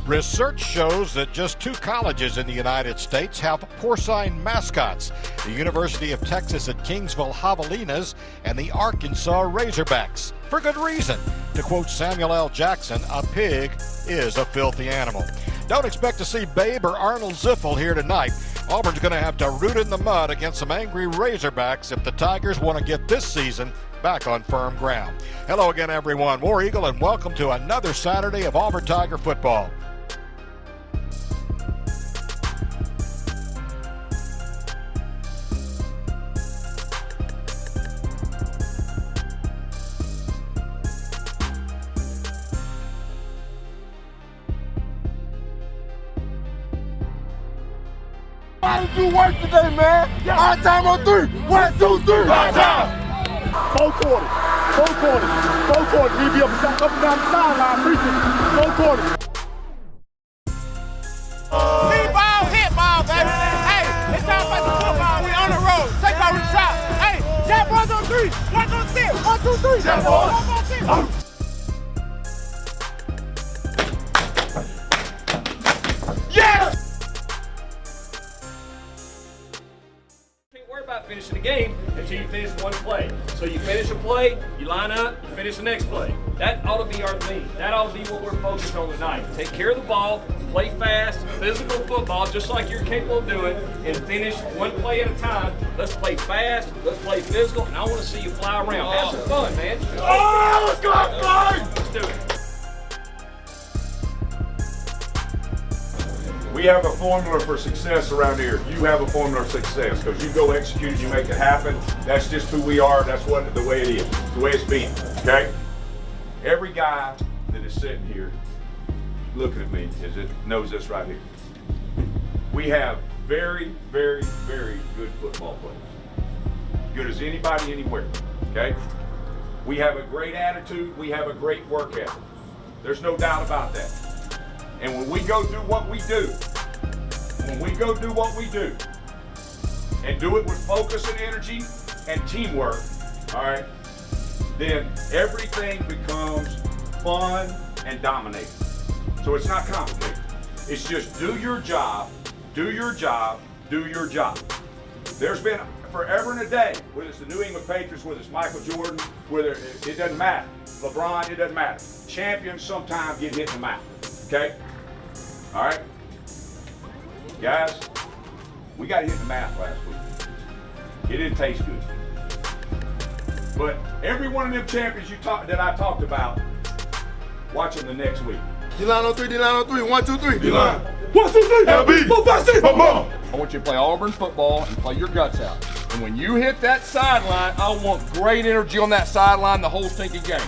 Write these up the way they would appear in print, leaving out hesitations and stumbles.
Research shows that just 2 colleges in the United States have porcine mascots, the University of Texas at Kingsville Javelinas and the Arkansas Razorbacks. For good reason. To quote Samuel L. Jackson, a pig is a filthy animal. Don't expect to see Babe or Arnold Ziffel here tonight. Auburn's going to have to root in the mud against some angry Razorbacks if the Tigers want to get this season back on firm ground. Hello again, everyone. War Eagle, and welcome to another Saturday of Auburn Tiger football. I didn't do work today, man. High time on 3. 1, 2, 3. High time. 4 quarters. 4 quarters. 4 quarters. He'll be up and down the sideline preaching. 4 quarters. See ball, hit ball, baby. Hey, it's time for the football. We on the road. Take over the shot. Hey, jab boys on 3. 1, 2, 6. 1, 2, 3. Jab boys. 1, 2, 6. Finishing the game until you finish one play. So you finish a play, you line up, you finish the next play. That ought to be our theme. That ought to be what we're focused on tonight. Take care of the ball, play fast, physical football, just like you're capable of doing, and finish one play at a time. Let's play fast, let's play physical, and I want to see you fly around. Have some fun, man. Oh, let's go, fly! Let's do it. We have a formula for success around here. You have a formula for success because you go execute it, you make it happen. That's just who we are. That's what the way it is, the way it's been. Okay? Every guy that is sitting here looking at me knows this right here. We have very, very, very good football players. As good as anybody anywhere. Okay? We have a great attitude. We have a great work ethic. There's no doubt about that. And when we go do what we do, and do it with focus and energy and teamwork, all right, then everything becomes fun and dominating. So it's not complicated. It's just do your job, do your job, do your job. There's been forever and a day, whether it's the New England Patriots, whether it's Michael Jordan, whether it doesn't matter. LeBron, it doesn't matter. Champions sometimes get hit in the mouth, okay? All right, guys, we got hit in the mouth last week. It didn't taste good. But every one of them champions that I talked about, watch them the next week. D-line on 3, D-line on 3. 1, 2, 3. D-line. 1, 2, 3. LB. 4, 5, 6. Come on. I want you to play Auburn football and play your guts out. And when you hit that sideline, I want great energy on that sideline the whole stinking game.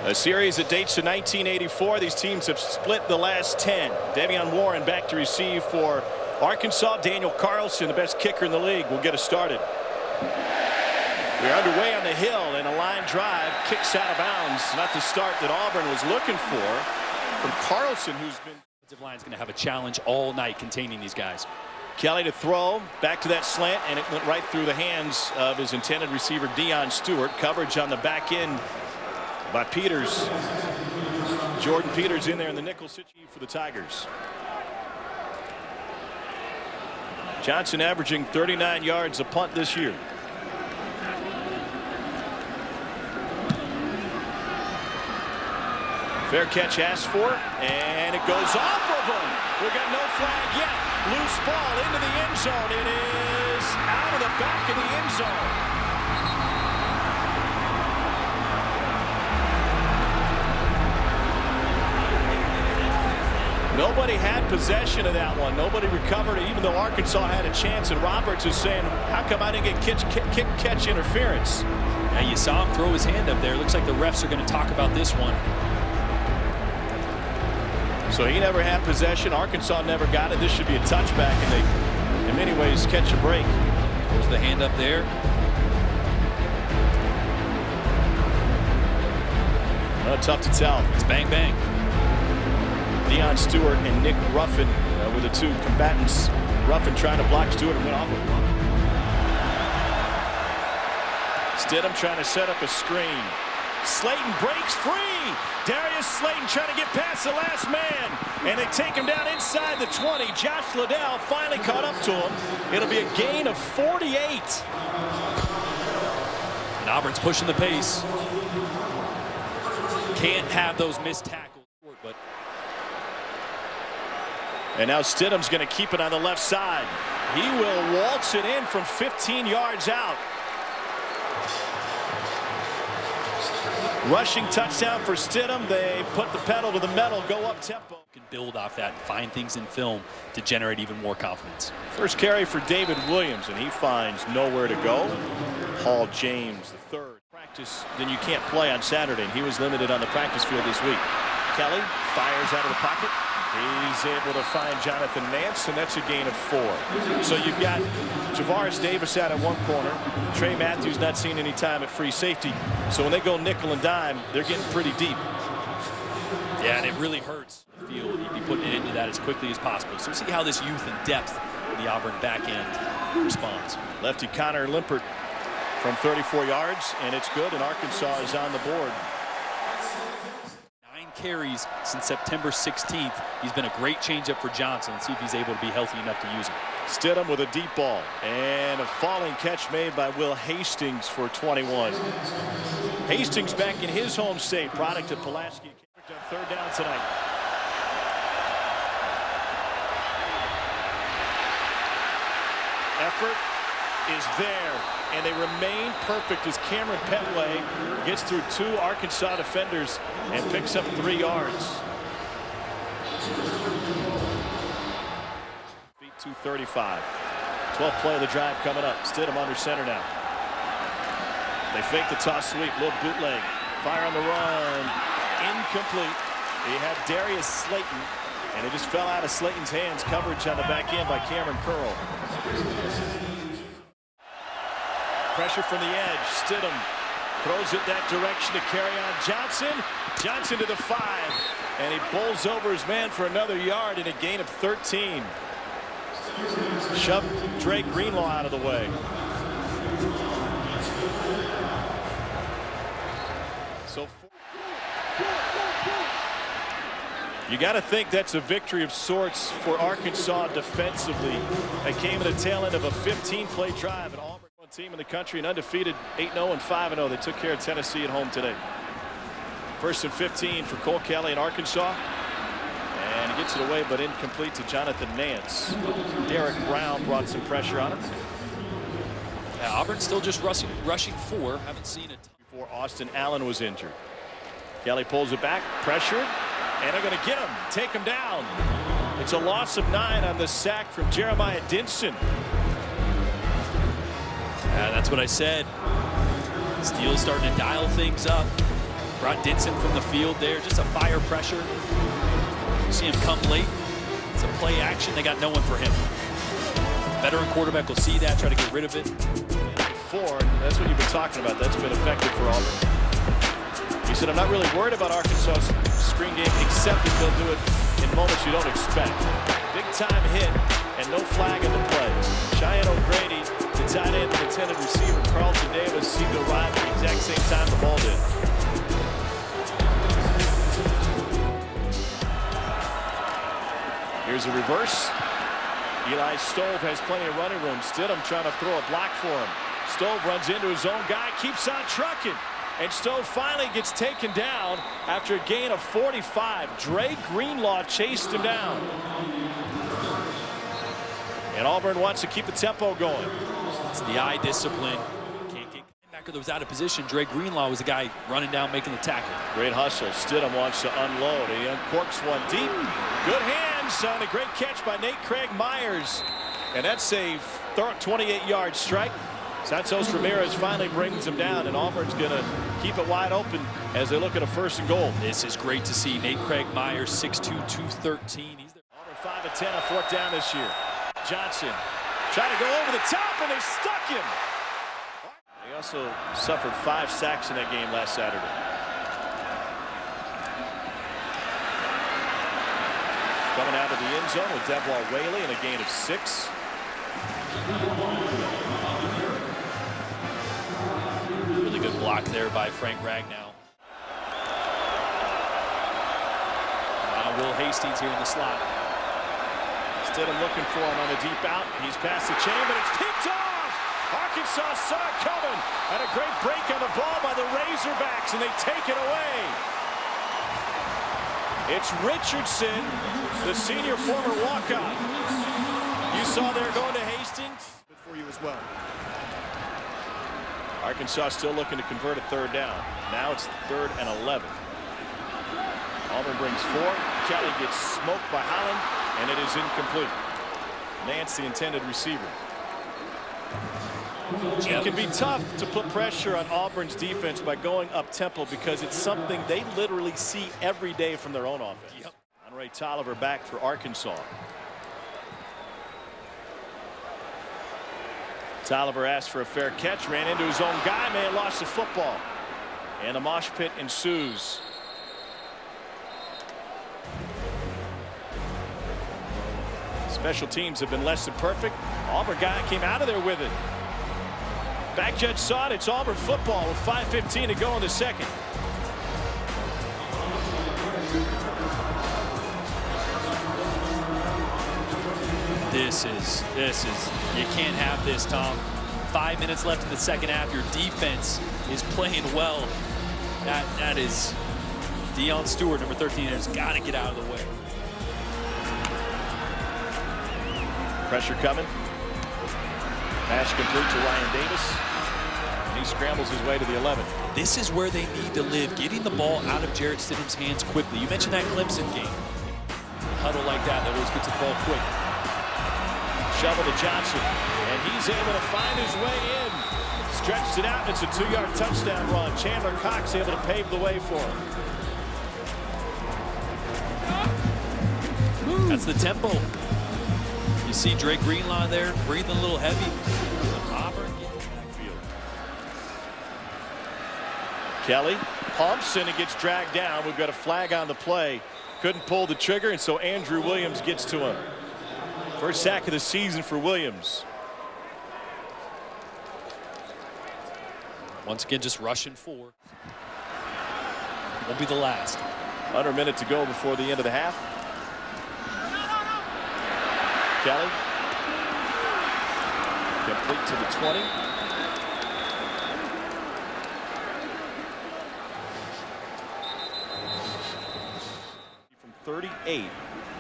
A series that dates to 1984. These teams have split the last 10. Devion Warren back to receive for Arkansas. Daniel Carlson, the best kicker in the league, will get us started. We're underway on the hill, and a line drive kicks out of bounds. Not the start that Auburn was looking for from Carlson, who's been. The defensive line is going to have a challenge all night containing these guys. Kelly to throw, back to that slant, and it went right through the hands of his intended receiver, Deion Stewart. Coverage on the back end by Peters. Jordan Peters in there in the nickel situation for the Tigers. Johnson averaging 39 yards a punt this year. Fair catch asked for, and it goes off of him. We got no flag yet. Loose ball into the end zone. It is out of the back of the end zone. Nobody had possession of that one. Nobody recovered it, even though Arkansas had a chance. And Roberts is saying, how come I didn't get catch interference? Now you saw him throw his hand up there. Looks like the refs are going to talk about this one. So he never had possession. Arkansas never got it. This should be a touchback, and they, in many ways, catch a break. There's the hand up there. Tough to tell. It's bang, bang. Deion Stewart and Nick Ruffin were the two combatants. Ruffin trying to block Stewart and went off of him. Stidham trying to set up a screen. Slayton breaks free. Darius Slayton trying to get past the last man. And they take him down inside the 20. Josh Liddell finally caught up to him. It'll be a gain of 48. And Auburn's pushing the pace. Can't have those missed tackles. But and now Stidham's going to keep it on the left side. He will waltz it in from 15 yards out. Rushing touchdown for Stidham. They put the pedal to the metal, go up tempo. Can build off that and find things in film to generate even more confidence. First carry for David Williams, and he finds nowhere to go. Paul James, the third. Practice, then you can't play on Saturday, and he was limited on the practice field this week. Kelly fires out of the pocket. He's able to find Jonathan Nance, and that's a gain of 4. So you've got Javaris Davis out in one corner. Trey Matthews not seeing any time at free safety. So when they go nickel and dime, they're getting pretty deep. Yeah, and it really hurts the field. You'd be putting it into that as quickly as possible. So see how this youth and depth in the Auburn back end responds. Lefty Connor Limpert from 34 yards, and it's good, and Arkansas is on the board. 9 carries since September 16th. He's been a great changeup for Johnson. Let's see if he's able to be healthy enough to use him. Stidham with a deep ball, and a falling catch made by Will Hastings for 21. Hastings back in his home state, product of Pulaski. On third down tonight. Effort is there, and they remain perfect as Cameron Petway gets through 2 Arkansas defenders and picks up 3 yards. Feet 235. 12th play of the drive coming up. Stidham under center now. They fake the toss sweep, little bootleg. Fire on the run. Incomplete. He had Darius Slayton, and it just fell out of Slayton's hands. Coverage on the back end by Cameron Curl. Pressure from the edge. Stidham throws it that direction to carry on Johnson. Johnson to the 5, and he bowls over his man for another yard and a gain of 13. Shoved Drake Greenlaw out of the way. So you got to think that's a victory of sorts for Arkansas defensively. They came at the tail end of a 15-play drive. An Auburn team in the country, an undefeated 8-0 and 5-0. They took care of Tennessee at home today. 1st and 15 for Cole Kelly in Arkansas. And he gets it away, but incomplete to Jonathan Nance. Derek Brown brought some pressure on him. Yeah, Auburn still just rushing 4. Haven't seen it. Before Austin Allen was injured. Kelly pulls it back, pressured. And they're going to get him, take him down. It's a loss of 9 on the sack from Jeremiah Dinson. Yeah, that's what I said. Steele's starting to dial things up. Brought Dinson from the field there, just a fire pressure. You see him come late. It's a play action. They got no one for him. Veteran quarterback will see that, try to get rid of it. 4, that's what you've been talking about. That's been effective for Auburn. He said, I'm not really worried about Arkansas' screen game, except that they'll do it in moments you don't expect. Big time hit and no flag in the play. Cheyenne O'Grady, the tight end and intended receiver, Carlton Davis, seemed to arrive at the exact same time the ball did. Here's a reverse. Eli Stove has plenty of running room. Stidham trying to throw a block for him. Stove runs into his own guy, keeps on trucking. And Stove finally gets taken down after a gain of 45. Drake Greenlaw chased him down. And Auburn wants to keep the tempo going. It's the eye discipline. Can't get back that was out of position. Drake Greenlaw was the guy running down, making the tackle. Great hustle. Stidham wants to unload. He uncorks one deep. Good hands on a great catch by Nate Craig Myers. And that's a 28-yard strike. Santos Ramirez finally brings him down, and Auburn's going to keep it wide open as they look at a 1st and goal. This is great to see. Nate Craig Myers, 6'2", 213. He's there. Auburn 5 of 10 on 4th down this year. Johnson trying to go over the top, and they stuck him. He also suffered 5 sacks in that game last Saturday. Coming out of the end zone with Devwall Whaley and a gain of 6. Really good block there by Frank Ragnow. Now Will Hastings here in the slot. Stidham looking for him on the deep out. He's past the chain, but it's picked off. Arkansas saw it coming. And a great break on the ball by the Razorbacks, and they take it away. It's Richardson, the senior former walk-on. You saw there going to Hastings. For you as well. Arkansas still looking to convert a 3rd down. Now it's 3rd and 11. Auburn brings 4. Kelly gets smoked by Holland, and it is incomplete. Nance, the intended receiver. It can be tough to put pressure on Auburn's defense by going up-tempo because it's something they literally see every day from their own offense. Yep. Andre Tolliver back for Arkansas. Tolliver asked for a fair catch, ran into his own guy, may have lost the football. And a mosh pit ensues. Special teams have been less than perfect. Auburn guy came out of there with it. Back judge saw it. It's Auburn football with 5:15 to go in the second. This is, you can't have this, Tom. 5 minutes left in the second half. Your defense is playing well. That is Deion Stewart, number 13, has got to get out of the way. Pressure coming. Pass complete to Ryan Davis. And he scrambles his way to the 11. This is where they need to live, getting the ball out of Jarrett Stidham's hands quickly. You mentioned that Clemson game. Huddle like that always gets the ball quick. Shovel to Johnson, and he's able to find his way in. Stretched it out, and it's a 2-yard touchdown run. Chandler Cox able to pave the way for him. That's the tempo. You see Drake Greenlaw there, breathing a little heavy. Auburn getting the backfield. Kelly pumps, and it gets dragged down. We've got a flag on the play. Couldn't pull the trigger, and so Andrew Williams gets to him. First sack of the season for Williams. Once again, just rushing 4. Won't be the last. Under a minute to go before the end of the half. Kelly. Complete to the 20. From 38.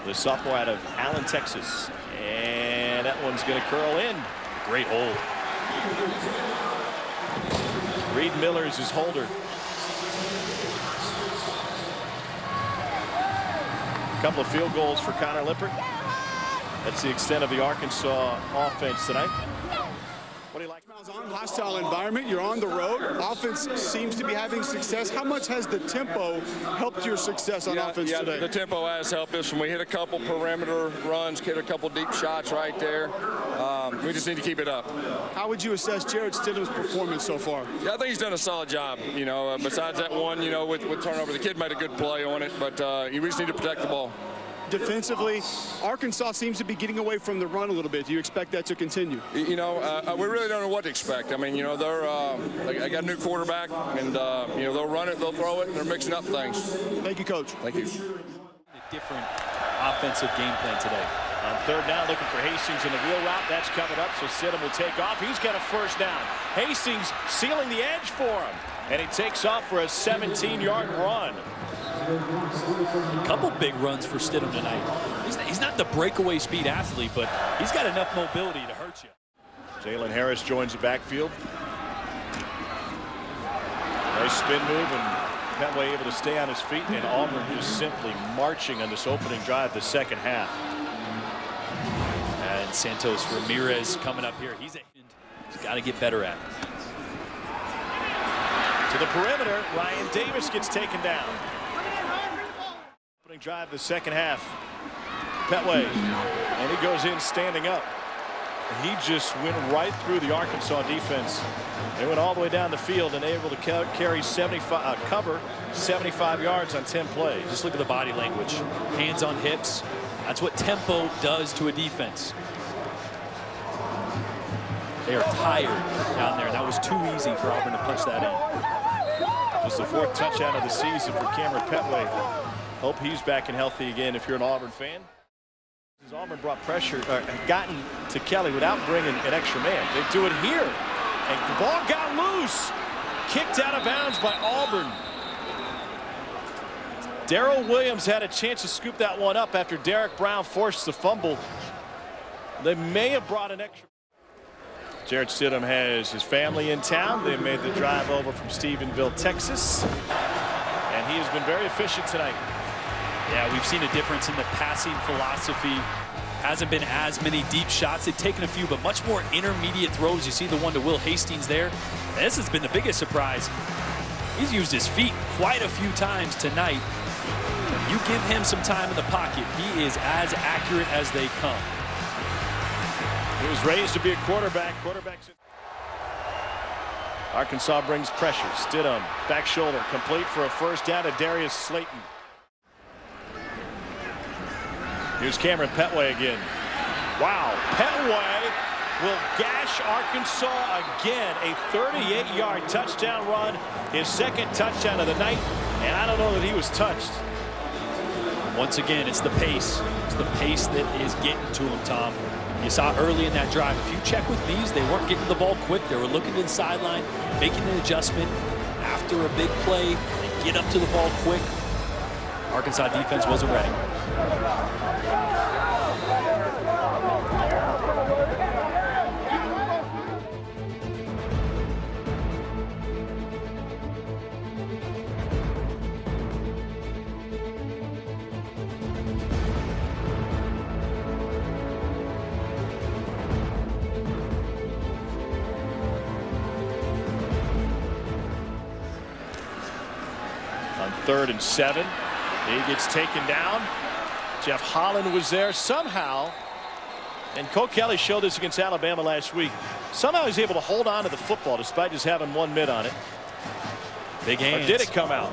The sophomore out of Allen, Texas. And that one's going to curl in. Great hold. Reed Miller is his holder. A couple of field goals for Connor Lippert. That's the extent of the Arkansas offense tonight. What do you like? Hostile environment. You're on the road. Offense seems to be having success. How much has the tempo helped your success on offense today? The tempo has helped us. When we hit a couple perimeter runs, hit a couple deep shots right there. We just need to keep it up. How would you assess Jarrett Stidham's performance so far? Yeah, I think he's done a solid job. You know, besides that one, you know, with turnover, the kid made a good play on it, but we just need to protect the ball. Defensively, Arkansas seems to be getting away from the run a little bit. Do you expect that to continue? You know, we really don't know what to expect. I mean, you know, they got a new quarterback, and you know, they'll run it, they'll throw it, and they're mixing up things. Thank you, Coach. Thank you. A different offensive game plan today. On 3rd down, looking for Hastings in the wheel route. That's coming up, so Stidham will take off. He's got a 1st down. Hastings sealing the edge for him, and he takes off for a 17-yard run. A couple big runs for Stidham tonight. He's not the breakaway speed athlete, but he's got enough mobility to hurt you. Jalen Harris joins the backfield. Nice spin move, and Petway able to stay on his feet, and Auburn just simply marching on this opening drive the second half. And Santos Ramirez coming up here. He's got to get better at it. To the perimeter, Ryan Davis gets taken down. Opening drive the second half. Petway, and he goes in standing up. He just went right through the Arkansas defense. They went all the way down the field and able to carry 75, cover 75 yards on 10 plays. Just look at the body language. Hands on hips. That's what tempo does to a defense. They are tired down there. That was too easy for Auburn to punch that in. Just the 4th touchdown of the season for Cameron Petway. Hope he's back and healthy again if you're an Auburn fan. Auburn brought pressure, gotten to Kelly without bringing an extra man. They do it here. And the ball got loose. Kicked out of bounds by Auburn. Darrell Williams had a chance to scoop that one up after Derek Brown forced the fumble. They may have brought an extra. Jared Stidham has his family in town. They made the drive over from Stephenville, Texas. And he has been very efficient tonight. Yeah, we've seen a difference in the passing philosophy. Hasn't been as many deep shots. They've taken a few, but much more intermediate throws. You see the one to Will Hastings there. This has been the biggest surprise. He's used his feet quite a few times tonight. You give him some time in the pocket, he is as accurate as they come. He was raised to be a quarterback. Arkansas brings pressure. Stidham, back shoulder, complete for a first down to Darius Slayton. Here's Cameron Petway again. Wow, Petway will gash Arkansas again. A 38-yard touchdown run, his 2nd touchdown of the night, and I don't know that he was touched. Once again, it's the pace. It's the pace that is getting to him, Tom. You saw early in that drive. If you check with these, they weren't getting the ball quick. They were looking to the sideline, making an adjustment. After a big play, they get up to the ball quick. Arkansas defense wasn't ready. On 3rd and 7, he gets taken down. Jeff Holland was there somehow, and Cole Kelly showed this against Alabama last week. Somehow he's able to hold on to the football despite just having 1 mid on it. Big hands. Or did it come out?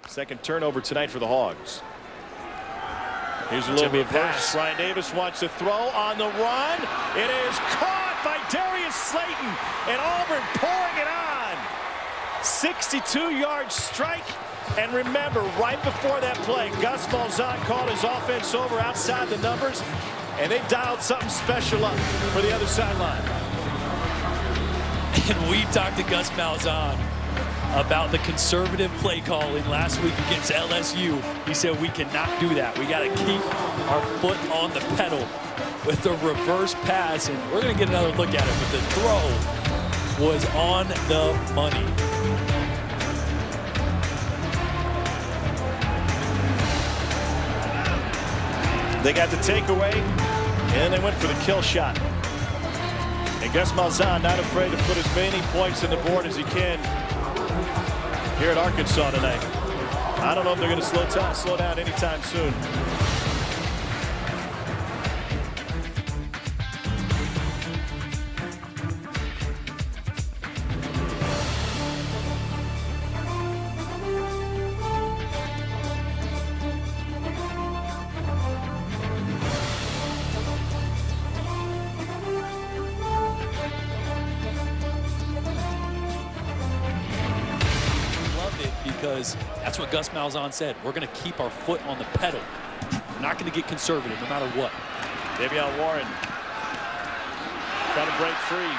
Second turnover tonight for the Hogs. Here's a little bit of pass. Brian Davis wants to throw on the run. It is caught by Darius Slayton, and Auburn pouring it on. 62-yard strike. And remember, right before that play, Gus Malzahn called his offense over outside the numbers, and they dialed something special up for the other sideline. And we talked to Gus Malzahn about the conservative play calling last week against LSU. He said we cannot do that. We got to keep our foot on the pedal with the reverse pass, and we're going to get another look at it, but the throw was on the money. They got the takeaway, and they went for the kill shot. And Gus Malzahn not afraid to put as many points on the board as he can here at Arkansas tonight. I don't know if they're going to slow down anytime soon. Because that's what Gus Malzahn said. We're going to keep our foot on the pedal. We're not going to get conservative no matter what. Davion Warren trying to break free.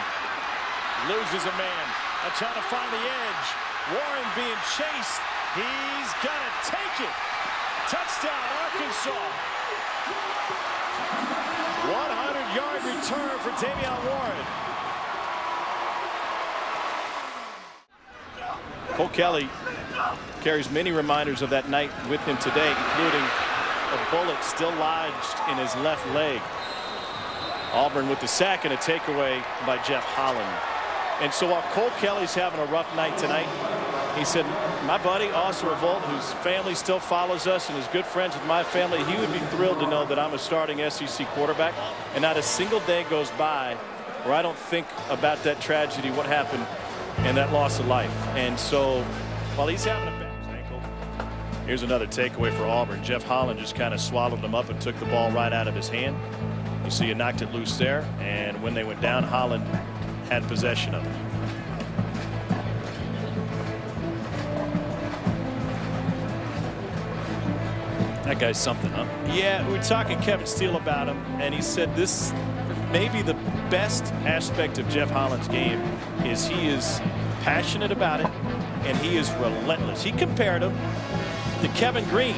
Loses a man. And trying to find the edge. Warren being chased. He's going to take it. Touchdown, Arkansas. 100-yard return for Davion Warren. Cole Kelly carries many reminders of that night with him today, including a bullet still lodged in his left leg. Auburn with the sack and a takeaway by Jeff Holland. And so while Cole Kelly's having a rough night tonight, he said, my buddy, Austin Revolt, whose family still follows us and is good friends with my family, he would be thrilled to know that I'm a starting SEC quarterback. And not a single day goes by where I don't think about that tragedy, what happened and that loss of life. And so while he's having a bad ankle, here's another takeaway for Auburn. Jeff Holland just kind of swallowed him up and took the ball right out of his hand. You see he knocked it loose there, and when they went down, Holland had possession of it. That guy's something, huh? Yeah, we were talking Kevin Steele about him, and he said this may be the best aspect of Jeff Holland's game is he is passionate about it, and he is relentless. He compared him to Kevin Green.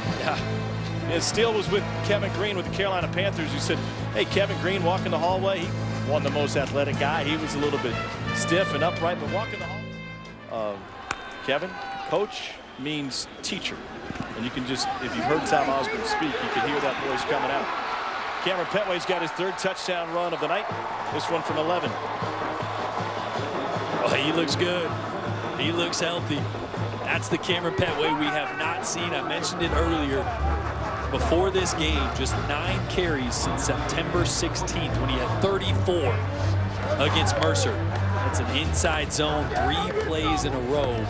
And Steele was with Kevin Green with the Carolina Panthers. He said, hey, Kevin Green walking the hallway, he wasn't the most athletic guy. He was a little bit stiff and upright, but walking the hallway. Kevin, coach means teacher. And you can just, if you've heard Tom Osborne speak, you can hear that voice coming out. Cameron Petway's got his 3rd touchdown run of the night. This one from 11. Oh, he looks good. He looks healthy. That's the Cameron Petway we have not seen. I mentioned it earlier. Before this game, just 9 carries since September 16th when he had 34 against Mercer. That's an inside zone, 3 plays in a row.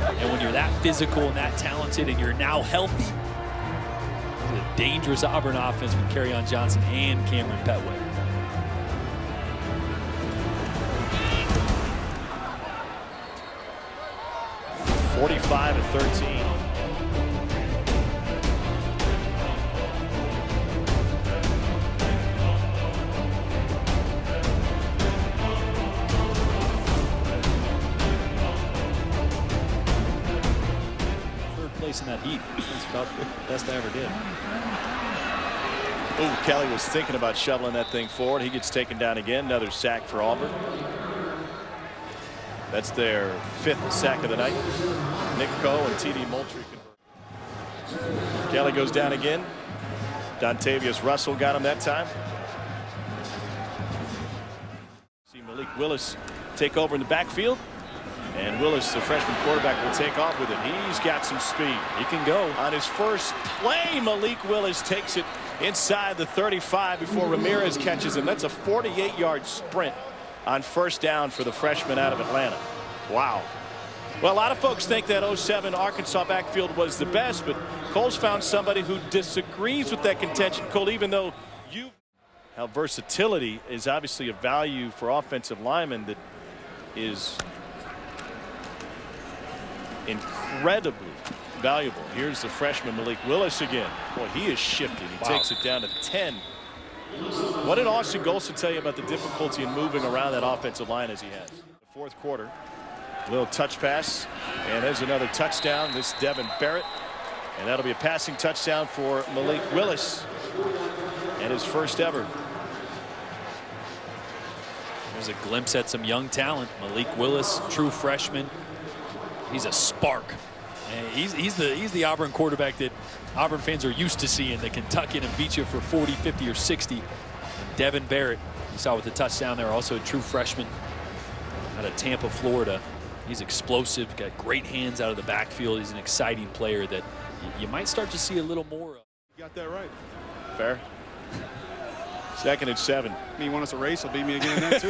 And when you're that physical and that talented and you're now healthy, it's a dangerous Auburn offense with Kerryon Johnson and Cameron Petway. (45-13). In that heat. That's about the best I ever did. Ooh, Kelly was thinking about shoveling that thing forward. He gets taken down again. Another sack for Auburn. That's their 5th sack of the night. Nick Coe and T.D. Moultrie convert. Kelly goes down again. Dontavius Russell got him that time. See Malik Willis take over in the backfield. And Willis, the freshman quarterback, will take off with it. He's got some speed. He can go. On his first play, Malik Willis takes it inside the 35 before Ramirez catches him. That's a 48-yard sprint on 1st down for the freshman out of Atlanta. Wow. Well, a lot of folks think that 07 Arkansas backfield was the best, but Cole's found somebody who disagrees with that contention. Cole, even though how versatility is obviously a value for offensive linemen that is incredibly valuable. Here's the freshman Malik Willis again. Boy, he is shifted. He takes it down to 10. What did Austin Golson tell you about the difficulty in moving around that offensive line as he has? The 4th quarter, little touch pass, and there's another touchdown. This Devin Barrett, and that'll be a passing touchdown for Malik Willis, and his 1st ever. There's a glimpse at some young talent. Malik Willis, true freshman. He's a spark. And he's the Auburn quarterback that Auburn fans are used to seeing, that can tuck in and beat you for 40, 50, or 60. And Devin Barrett, you saw with the touchdown there, also a true freshman out of Tampa, Florida. He's explosive, got great hands out of the backfield. He's an exciting player that you might start to see a little more of. You got that right. Fair. 2nd and 7. You want us to race? He'll beat me again in that, too.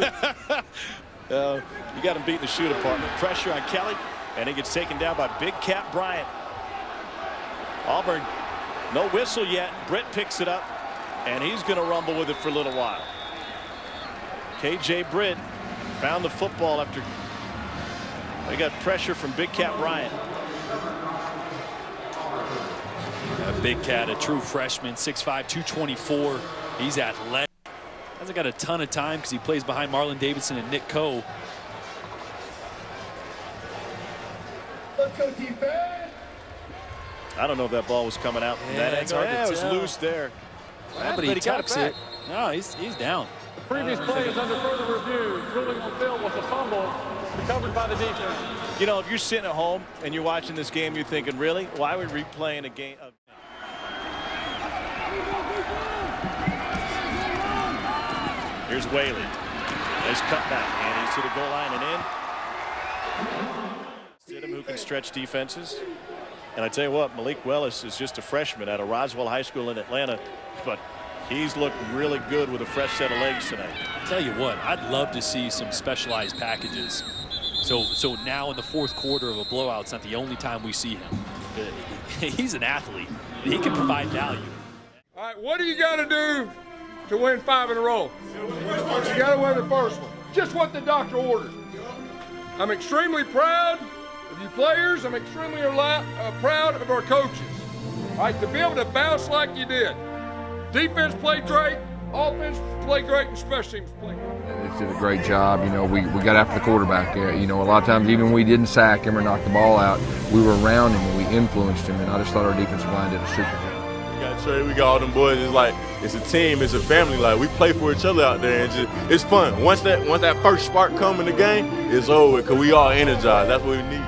You got him beat in the shoe department. Pressure on Kelly, and he gets taken down by Big Cat Bryant. Auburn, no whistle yet. Britt picks it up, and he's going to rumble with it for a little while. KJ Britt found the football after they got pressure from Big Cat Bryant. Big Cat, a true freshman, 6'5", 224. He's athletic. Hasn't got a ton of time because he plays behind Marlon Davidson and Nick Coe. Let's go, defense. I don't know if that ball was coming out from that angle. Yeah, it was loose there. Yeah, but he tucks it. No, he's down. The previous play is under further review. Ruling on field was a fumble recovered by the defense. You know, if you're sitting at home and you're watching this game, you're thinking, really? Why are we replaying a game? Here's Whaley. Nice cutback, and he's to the goal line and in. Stidham, who can stretch defenses. And I tell you what, Malik Willis is just a freshman out of Roswell High School in Atlanta, but he's looked really good with a fresh set of legs tonight. I'll tell you what, I'd love to see some specialized packages So now in the fourth quarter of a blowout, it's not the only time we see him. He's an athlete. He can provide value. All right, what do you got to do to win 5 in a row? You got to win the first one. Just what the doctor ordered. I'm extremely proud of you players. I'm extremely proud of our coaches. All right, to be able to bounce like you did. Defense played great, offense played great, and special teams played great. They did a great job. You know, we got after the quarterback. You know, a lot of times even when we didn't sack him or knock the ball out, we were around him and we influenced him, and I just thought our defensive line did a super job. We got Trey, we got all them boys. It's like, it's a team, it's a family. Like, we play for each other out there, and it's fun. Once that first spark come in the game, it's over because we all energized. That's what we need.